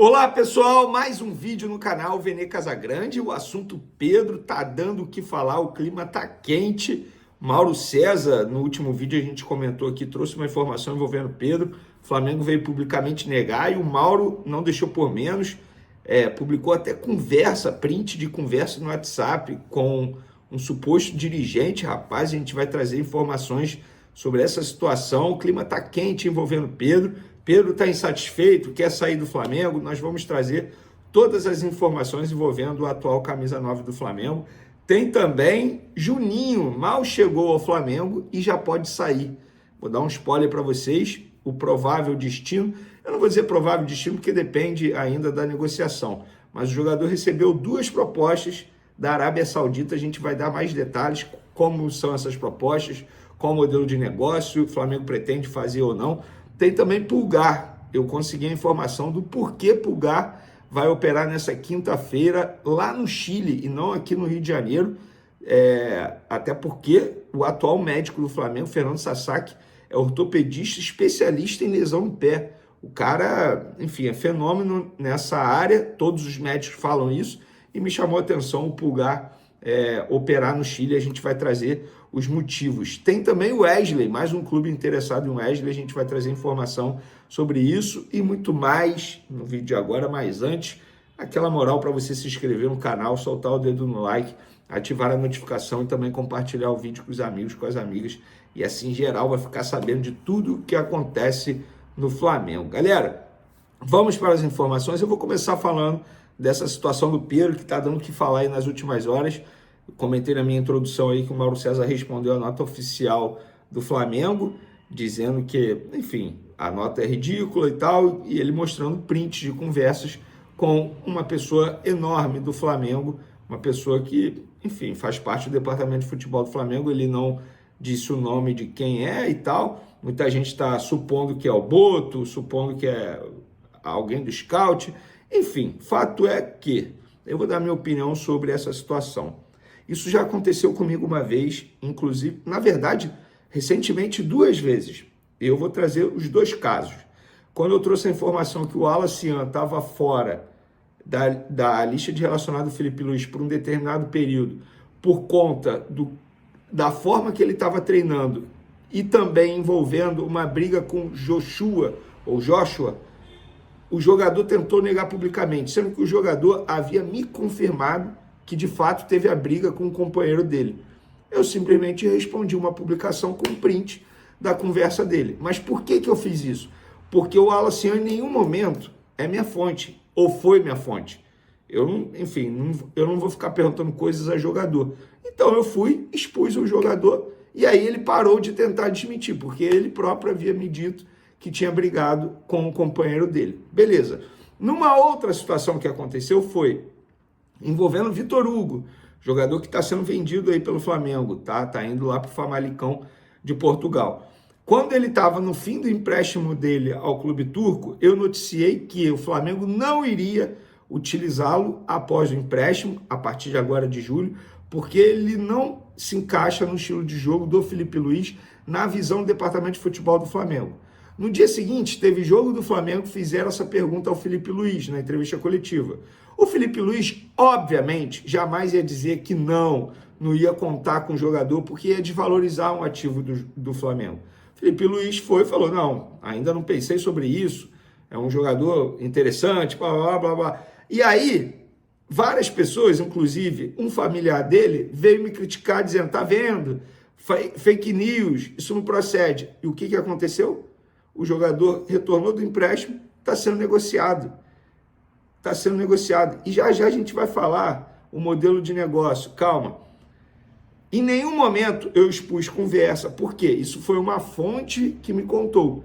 Olá pessoal, mais um vídeo no canal Vene Casagrande. O assunto Pedro tá dando o que falar, o clima tá quente. Mauro César, no último vídeo a gente comentou aqui, trouxe uma informação envolvendo Pedro. O Flamengo veio publicamente negar e o Mauro não deixou por menos. Publicou até print de conversa no WhatsApp com um suposto dirigente. Rapaz, a gente vai trazer informações sobre essa situação. O clima tá quente envolvendo Pedro. Pedro está insatisfeito, quer sair do Flamengo. Nós vamos trazer todas as informações envolvendo o atual camisa 9 do Flamengo. Tem também Juninho, mal chegou ao Flamengo e já pode sair. Vou dar um spoiler para vocês, o provável destino. Eu não vou dizer provável destino porque depende ainda da negociação, mas o jogador recebeu 2 propostas da Arábia Saudita. A gente vai dar mais detalhes, como são essas propostas, qual o modelo de negócio o Flamengo pretende fazer ou não. Tem também Pulgar. Eu consegui a informação do porquê Pulgar vai operar nessa quinta-feira lá no Chile e não aqui no Rio de Janeiro. Até porque o atual médico do Flamengo, Fernando Sasaki, é ortopedista especialista em lesão no pé. O cara, enfim, é fenômeno nessa área, todos os médicos falam isso, e me chamou a atenção o Pulgar operar no Chile. A gente vai trazer os motivos. Tem também o Wesley, mais um clube interessado em Wesley. A gente vai trazer informação sobre isso e muito mais no vídeo de agora. Mas antes, aquela moral para você se inscrever no canal, soltar o dedo no like, ativar a notificação e também compartilhar o vídeo com os amigos, com as amigas. E assim, em geral, vai ficar sabendo de tudo o que acontece no Flamengo. Galera, vamos para as informações. Eu vou começar falando dessa situação do Pedro, que está dando o que falar aí nas últimas horas. Eu comentei na minha introdução aí que o Mauro César respondeu a nota oficial do Flamengo, dizendo que, enfim, a nota é ridícula e tal, e ele mostrando prints de conversas com uma pessoa enorme do Flamengo, uma pessoa que, enfim, faz parte do departamento de futebol do Flamengo. Ele não disse o nome de quem é e tal. Muita gente está supondo que é o Boto, supondo que é alguém do scout. Enfim, fato é que eu vou dar minha opinião sobre essa situação. Isso já aconteceu comigo uma vez, inclusive, na verdade, recentemente 2 vezes. Eu vou trazer os 2 casos. Quando eu trouxe a informação que o Alacian estava fora da lista de relacionado do Felipe Luiz por um determinado período, por conta da forma que ele estava treinando e também envolvendo uma briga com Joshua, o jogador tentou negar publicamente, sendo que o jogador havia me confirmado que de fato teve a briga com o companheiro dele. Eu simplesmente respondi uma publicação com um print da conversa dele. Mas por que eu fiz isso? Porque o Alacian em nenhum momento é minha fonte, ou foi minha fonte. Eu não vou ficar perguntando coisas a jogador. Então eu expus o jogador, e aí ele parou de tentar desmentir, porque ele próprio havia me dito que tinha brigado com o companheiro dele. Beleza. Numa outra situação que aconteceu foi envolvendo o Vitor Hugo, jogador que está sendo vendido aí pelo Flamengo, tá indo lá para o Famalicão de Portugal. Quando ele estava no fim do empréstimo dele ao clube turco, eu noticiei que o Flamengo não iria utilizá-lo após o empréstimo, a partir de agora de julho, porque ele não se encaixa no estilo de jogo do Felipe Luiz na visão do departamento de futebol do Flamengo. No dia seguinte, teve jogo do Flamengo, fizeram essa pergunta ao Felipe Luiz na entrevista coletiva. O Felipe Luiz, obviamente, jamais ia dizer que não ia contar com o jogador, porque ia desvalorizar um ativo do Flamengo. Felipe Luiz falou, não, ainda não pensei sobre isso, é um jogador interessante, blá, blá, blá, blá. E aí, várias pessoas, inclusive um familiar dele, veio me criticar, dizendo, tá vendo, fake news, isso não procede. E o que aconteceu? O jogador retornou do empréstimo, está sendo negociado. Está sendo negociado. E já a gente vai falar o modelo de negócio. Calma. Em nenhum momento eu expus conversa. Por quê? Isso foi uma fonte que me contou.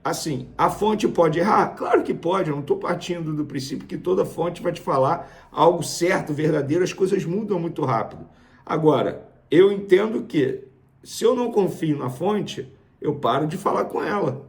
Assim, a fonte pode errar? Claro que pode. Eu não estou partindo do princípio que toda fonte vai te falar algo certo, verdadeiro. As coisas mudam muito rápido. Agora, eu entendo que se eu não confio na fonte, eu paro de falar com ela.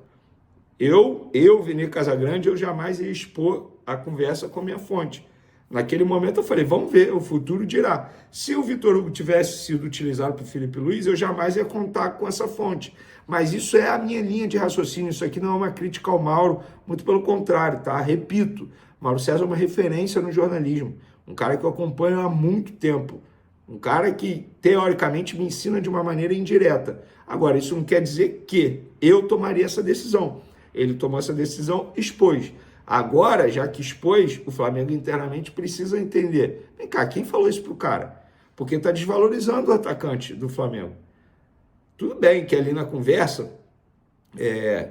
Eu, Vene Casagrande, eu jamais ia expor a conversa com a minha fonte. Naquele momento eu falei, vamos ver, o futuro dirá. Se o Vitor Hugo tivesse sido utilizado por Felipe Luiz, eu jamais ia contar com essa fonte. Mas isso é a minha linha de raciocínio, isso aqui não é uma crítica ao Mauro, muito pelo contrário, tá? Repito, Mauro César é uma referência no jornalismo, um cara que eu acompanho há muito tempo, um cara que, teoricamente, me ensina de uma maneira indireta. Agora, isso não quer dizer que eu tomaria essa decisão. Ele tomou essa decisão, expôs. Agora, já que expôs, o Flamengo internamente precisa entender. Vem cá, quem falou isso pro cara? Porque está desvalorizando o atacante do Flamengo. Tudo bem que ali na conversa,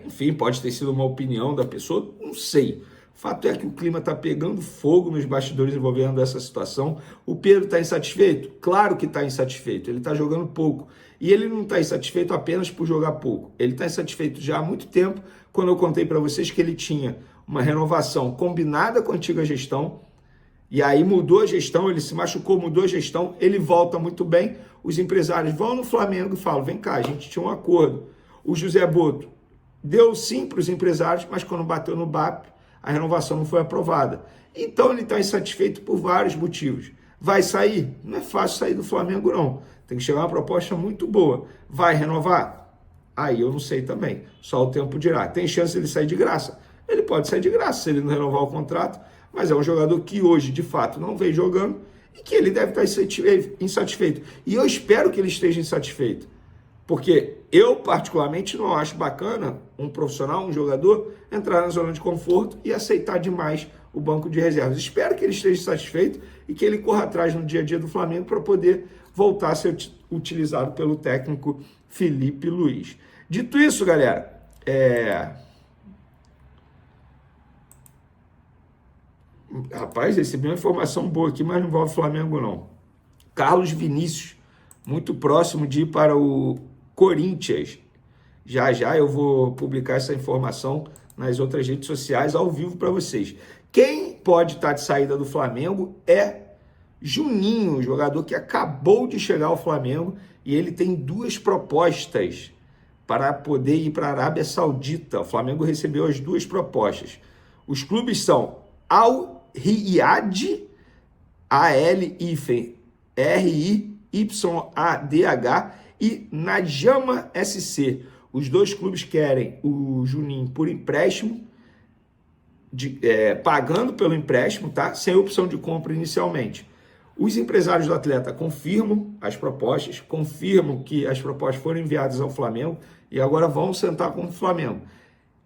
enfim, pode ter sido uma opinião da pessoa, não sei. O fato é que o clima está pegando fogo nos bastidores envolvendo essa situação. O Pedro está insatisfeito? Claro que está insatisfeito. Ele está jogando pouco. E ele não está insatisfeito apenas por jogar pouco. Ele está insatisfeito já há muito tempo, quando eu contei para vocês que ele tinha uma renovação combinada com a antiga gestão, e aí mudou a gestão, ele se machucou, mudou a gestão, ele volta muito bem, os empresários vão no Flamengo e falam, vem cá, a gente tinha um acordo. O José Boto deu sim para os empresários, mas quando bateu no BAP, a renovação não foi aprovada. Então ele está insatisfeito por vários motivos. Vai sair? Não é fácil sair do Flamengo, não. Tem que chegar uma proposta muito boa. Vai renovar? Aí eu não sei também. Só o tempo dirá. Tem chance de ele sair de graça? Ele pode sair de graça se ele não renovar o contrato, mas é um jogador que hoje, de fato, não vem jogando e que ele deve estar insatisfeito. E eu espero que ele esteja insatisfeito. Porque eu, particularmente, não acho bacana um profissional, um jogador, entrar na zona de conforto e aceitar demais o banco de reservas. Espero que ele esteja satisfeito e que ele corra atrás no dia a dia do Flamengo para poder voltar a ser utilizado pelo técnico Felipe Luiz. Dito isso, galera, rapaz, recebi uma informação boa aqui, mas não envolve o Flamengo, não. Carlos Vinícius, muito próximo de ir para o Corinthians. Já já eu vou publicar essa informação nas outras redes sociais ao vivo para vocês. Quem pode estar de saída do Flamengo é Juninho, jogador que acabou de chegar ao Flamengo, e ele tem 2 propostas para poder ir para a Arábia Saudita. O Flamengo recebeu as 2 propostas. Os clubes são Al Riyadh, RYADH e Najama SC. Os 2 clubes querem o Juninho por empréstimo, pagando pelo empréstimo, tá? Sem opção de compra inicialmente. Os empresários do atleta confirmam as propostas, confirmam que as propostas foram enviadas ao Flamengo e agora vão sentar com o Flamengo.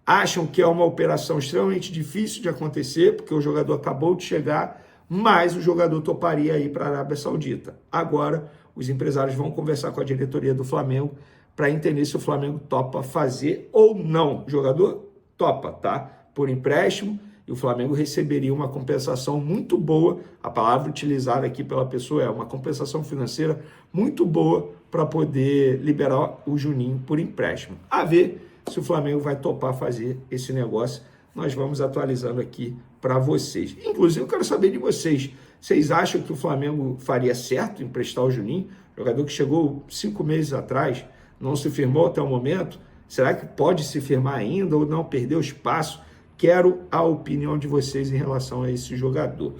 Acham que é uma operação extremamente difícil de acontecer, porque o jogador acabou de chegar, mas o jogador toparia ir para a Arábia Saudita. Agora, os empresários vão conversar com a diretoria do Flamengo para entender se o Flamengo topa fazer ou não. O jogador topa, tá? Por empréstimo, e o Flamengo receberia uma compensação muito boa, a palavra utilizada aqui pela pessoa é uma compensação financeira muito boa para poder liberar o Juninho por empréstimo. A ver se o Flamengo vai topar fazer esse negócio, nós vamos atualizando aqui para vocês. Inclusive, eu quero saber de vocês, vocês acham que o Flamengo faria certo em emprestar o Juninho, jogador que chegou 5 meses atrás, não se firmou até o momento? Será que pode se firmar ainda ou não, perdeu espaço? Quero a opinião de vocês em relação a esse jogador.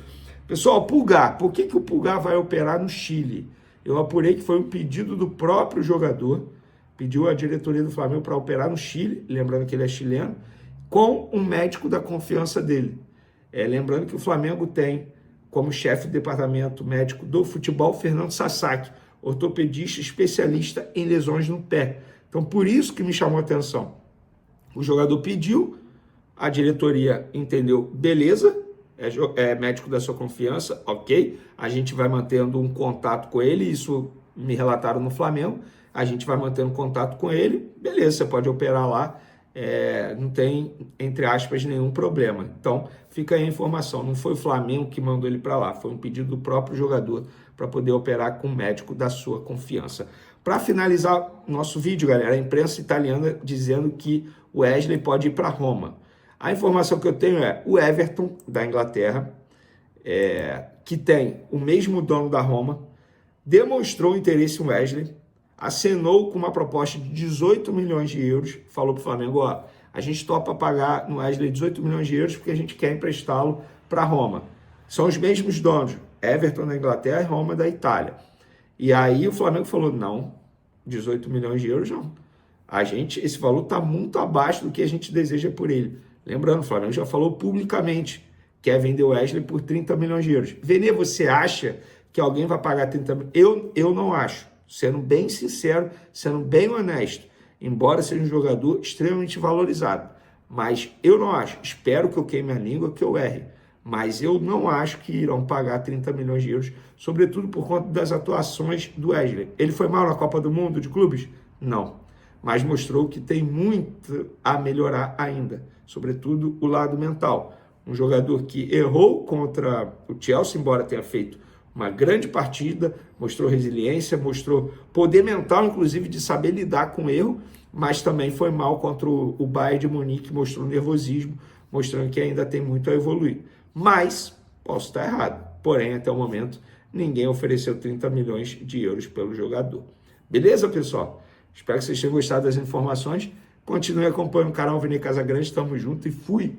Pessoal, Pulgar, por que o Pulgar vai operar no Chile? Eu apurei que foi um pedido do próprio jogador, pediu a diretoria do Flamengo para operar no Chile, lembrando que ele é chileno, com um médico da confiança dele. Lembrando que o Flamengo tem como chefe do departamento médico do futebol, Fernando Sasaki, ortopedista especialista em lesões no pé. Então, por isso que me chamou a atenção. O jogador pediu, a diretoria entendeu, beleza, é médico da sua confiança, ok, a gente vai mantendo um contato com ele, isso me relataram no Flamengo, a gente vai mantendo contato com ele, beleza, você pode operar lá, não tem, entre aspas, nenhum problema. Então, fica aí a informação, não foi o Flamengo que mandou ele para lá, foi um pedido do próprio jogador para poder operar com um médico da sua confiança. Para finalizar nosso vídeo, galera, a imprensa italiana dizendo que o Wesley pode ir para Roma. A informação que eu tenho é o Everton, da Inglaterra, que tem o mesmo dono da Roma, demonstrou interesse em Wesley, acenou com uma proposta de 18 milhões de euros, falou para o Flamengo, ó, a gente topa pagar no Wesley 18 milhões de euros porque a gente quer emprestá-lo para Roma. São os mesmos donos, Everton da Inglaterra e Roma da Itália. E aí o Flamengo falou, não, 18 milhões de euros não. Esse valor está muito abaixo do que a gente deseja por ele. Lembrando, o Flamengo já falou publicamente que quer vender o Wesley por 30 milhões de euros. Vene, você acha que alguém vai pagar 30 milhões? Eu não acho. Sendo bem sincero, sendo bem honesto, embora seja um jogador extremamente valorizado. Mas eu não acho. Espero que eu queime a língua, que eu erre. Mas eu não acho que irão pagar 30 milhões de euros, sobretudo por conta das atuações do Wesley. Ele foi mal na Copa do Mundo de clubes? Não. Mas mostrou que tem muito a melhorar ainda, sobretudo o lado mental. Um jogador que errou contra o Chelsea, embora tenha feito uma grande partida, mostrou resiliência, mostrou poder mental, inclusive, de saber lidar com o erro, mas também foi mal contra o Bayern de Munique, mostrou nervosismo, mostrando que ainda tem muito a evoluir. Mas, posso estar errado, porém, até o momento, ninguém ofereceu 30 milhões de euros pelo jogador. Beleza, pessoal? Espero que vocês tenham gostado das informações. Continue acompanhando o canal Vene Casagrande, tamo junto e fui!